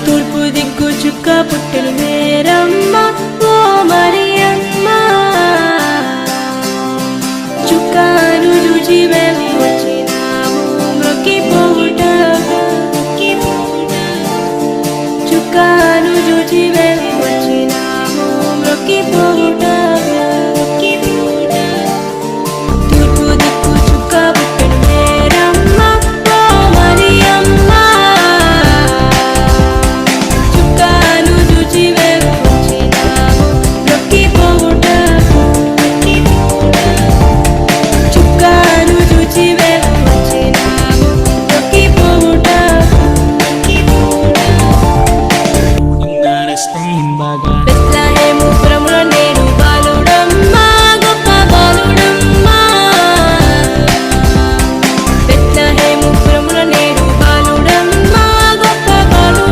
తూర్పు దిక్కు చుక్క పుట్టెను వేరమ్మ ఓ మరియమ్మ చుక్కను చూచి మేము వచ్చినాము మ్రొక్కిపోవుట చుక్కను చూచి మేము వచ్చినాము మ్రొక్కిపోవుట